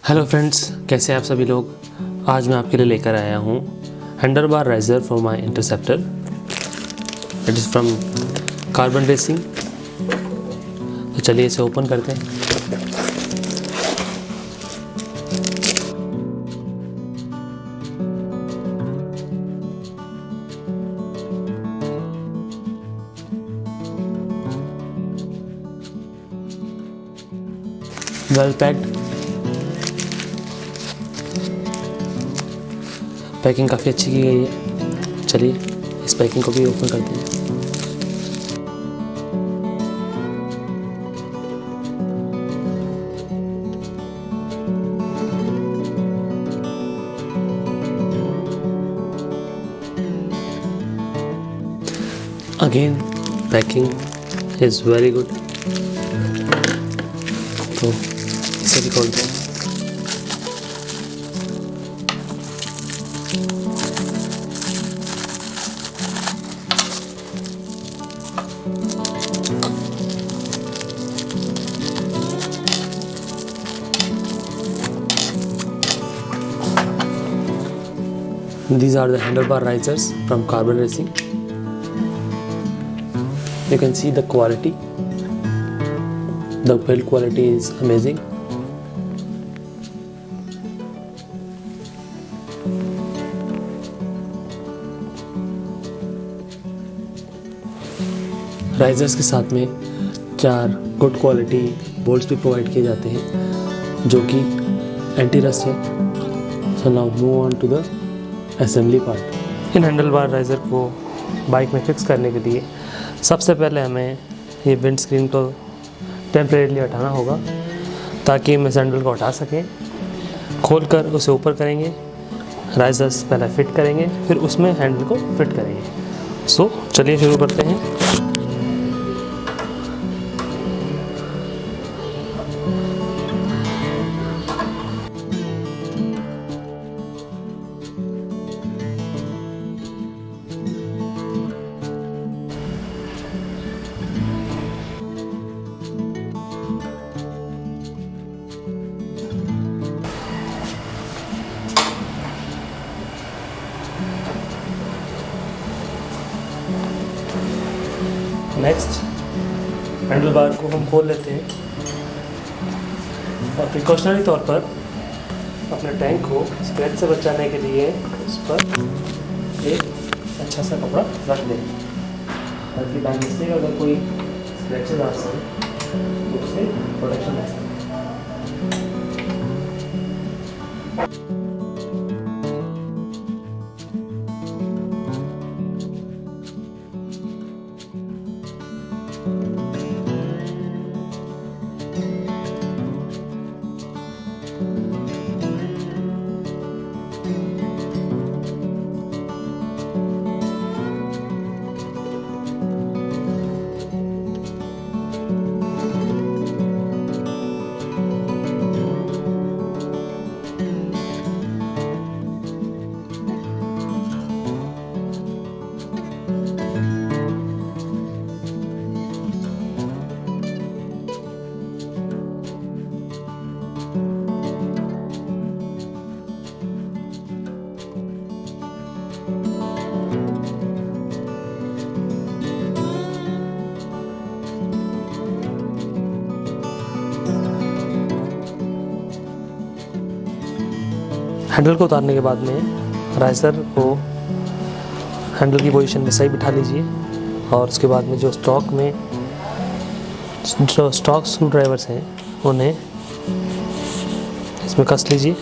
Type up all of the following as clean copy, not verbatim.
Hello friends, कैसे हैं आप सभी लोग। आज मैं आपके लिए लेकर आया हूँ handle bar riser for my interceptor. It is from carbon racing. तो चलिए इसे ओपन करते हैं। वेल पैक्ड, पैकिंग काफ़ी अच्छी की गई है। चलिए इस पैकिंग को भी ओपन करते हैं। Again packing is very good. तो इसे भी खोलते हैं। These are the handlebar risers from Carbon Racing. You can see the quality. The build quality is amazing. Risers के साथ में 4 गुड क्वालिटी बोल्ट्स भी प्रोवाइड किए जाते हैं जो कि एंटी रस्ट है। So now move on to the assembly part. इन हैंडल बार राइज़र को बाइक में फिक्स करने के लिए सबसे पहले हमें ये विंड स्क्रीन को टेम्परेरीली हटाना होगा ताकि हम इस हैंडल को हटा सकें। खोलकर उसे ऊपर करेंगे, राइज़र्स पहले फिट करेंगे, फिर उसमें हैंडल को फिट करेंगे। सो चलिए शुरू करते हैं। नेक्स्ट हैंडल बार को हम खोल लेते हैं और प्रिकॉशनरी तौर पर अपने टैंक को स्क्रैच से बचाने के लिए उस पर एक अच्छा सा कपड़ा रख दें ताकि बाई मिस्टेक अगर कोई स्क्रैचेज आ सके तो उससे प्रोटेक्शन ले सके। हैंडल को उतारने के बाद में राइज़र को हैंडल की पोजीशन में सही बिठा लीजिए और उसके बाद में जो स्टॉक स्क्रू ड्राइवर्स हैं उन्हें इसमें कस लीजिए।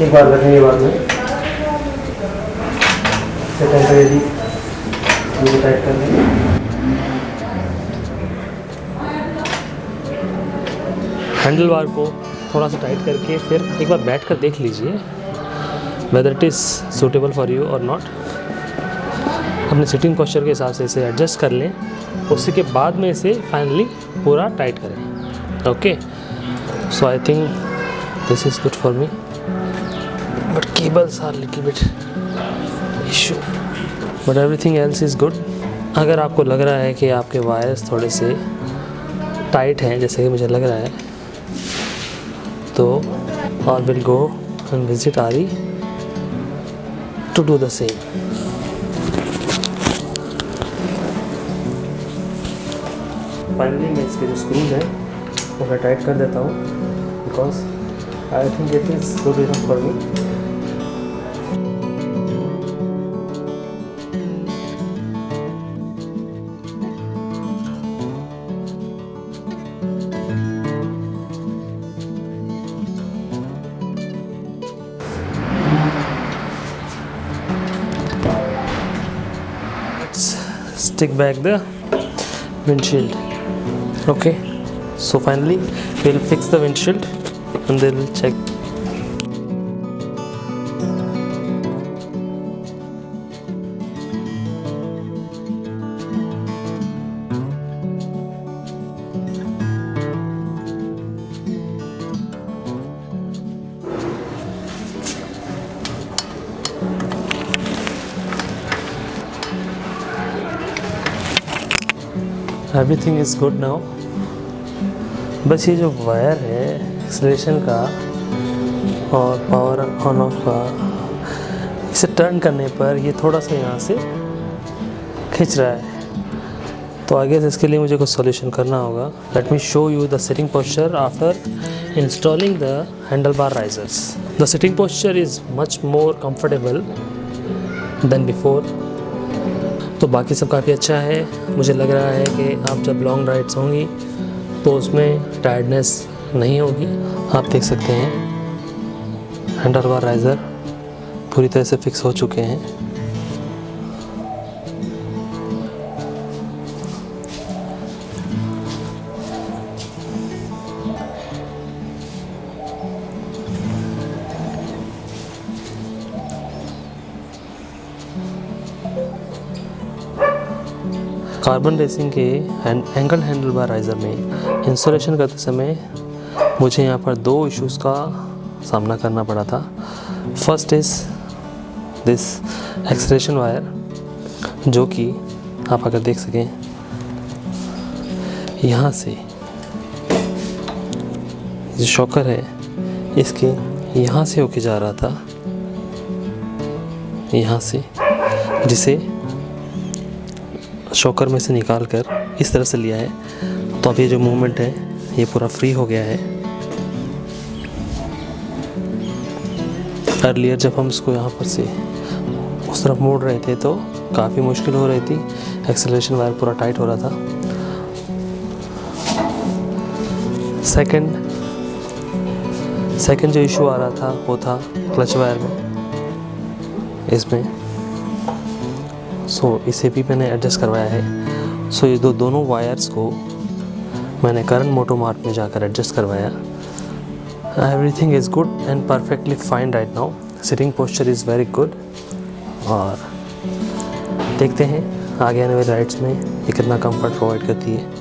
एक बार लगेंगे बाद में। टेम्परेरी मुझे टाइट कर लेंगे। हैंडल बार को थोड़ा सा टाइट करके फिर एक बार बैठ कर देख लीजिए whether it is suitable for you और नॉट। अपने सिटिंग पोस्चर के हिसाब से इसे एडजस्ट कर लें, उसी के बाद में इसे फाइनली पूरा टाइट करें। Okay, so I think this is good for me, but cables are little bit issue, but everything else is good. अगर आपको लग रहा है कि आपके वायर्स थोड़े से टाइट हैं जैसे कि मुझे लग रहा है, तो और विल गो एंड विजिट आरी to do the same. Finally मैं इसके जो स्क्रूज हैं वो मैं टाइट कर देता हूँ, because I think it is good enough for me. Stick back the windshield. Okay, so finally we'll fix the windshield and then we'll check. Everything is good now. बस ये जो वायर है एक्सेलरेशन का और power on off का, इसे turn करने पर ये थोड़ा सा यहाँ से खिंच रहा है, तो आगे से इसके लिए मुझे कुछ सॉल्यूशन करना होगा। Let me show you the sitting posture after installing the handle bar risers. The sitting posture is much more comfortable than before. तो बाकी सब काफ़ी अच्छा है। मुझे लग रहा है कि आप जब लॉन्ग राइड्स होंगी तो उसमें टायर्डनेस नहीं होगी। आप देख सकते हैं हैंडल बार राइज़र पूरी तरह से फिक्स हो चुके हैं। कार्बन रेसिंग के एंगल हैंडल बार राइज़र में इंस्टॉलेशन करते समय मुझे यहाँ पर दो इश्यूज़ का सामना करना पड़ा था। First is this acceleration wire, जो कि आप अगर देख सकें यहाँ से जो शॉकर है इसके यहाँ से होके जा रहा था, यहाँ से, जिसे शॉकर में से निकाल कर इस तरह से लिया है। तो अब ये जो मूवमेंट है ये पूरा फ्री हो गया है। अर्लियर जब हम इसको यहाँ पर से उस तरफ मोड़ रहे थे तो काफ़ी मुश्किल हो रही थी, एक्सेलरेशन वायर पूरा टाइट हो रहा था। सेकंड जो इशू आ रहा था वो था क्लच वायर में, इसमें। सो इसे भी मैंने एडजस्ट करवाया है। सो ये दोनों वायर्स को मैंने करंट मोटो मार्क में जाकर एडजस्ट करवाया। Everything is good and perfectly fine right now. Sitting posture is very good. और देखते हैं आगे आने वाले राइड्स में ये कितना कंफर्ट प्रोवाइड करती है।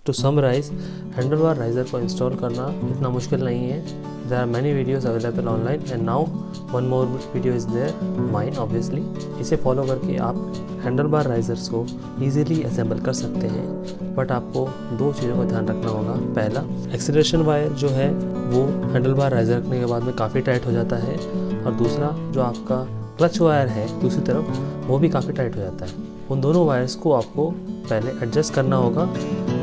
To summarise, handle bar riser को इंस्टॉल करना इतना मुश्किल नहीं है. There are many videos available online and now one more video is there, mine obviously. इसे फॉलो करके आप हैंडल बार राइजर्स को ईजिली असेंबल कर सकते हैं. बट आपको दो चीज़ों का ध्यान रखना होगा. पहला, एक्सीलरेशन वायर जो है वो हैंडल बार राइजर रखने के बाद में काफ़ी टाइट हो जाता है, और दूसरा जो आपका क्लच वायर है दूसरी तरफ वो भी काफ़ी टाइट हो जाता है. उन दोनों वायर्स को आपको पहले एडजस्ट करना होगा.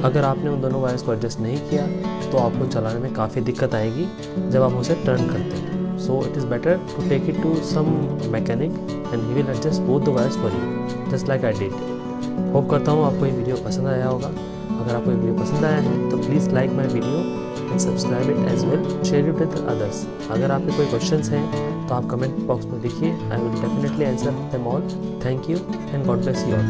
अगर आपने उन दोनों वायर्स को एडजस्ट नहीं किया तो आपको चलाने में काफ़ी दिक्कत आएगी जब आप उसे टर्न करते हैं. So it is better to take it to some mechanic and he will adjust both the wires for you, just like I did. Hope करता हूँ आपको ये वीडियो पसंद आया होगा. अगर आपको ये वीडियो पसंद आया है तो please like my video and subscribe it as well, share it with others. अगर आपके कोई क्वेश्चंस हैं तो आप कमेंट बॉक्स में लिखिए. I will definitely answer them all. Thank you and God bless you all.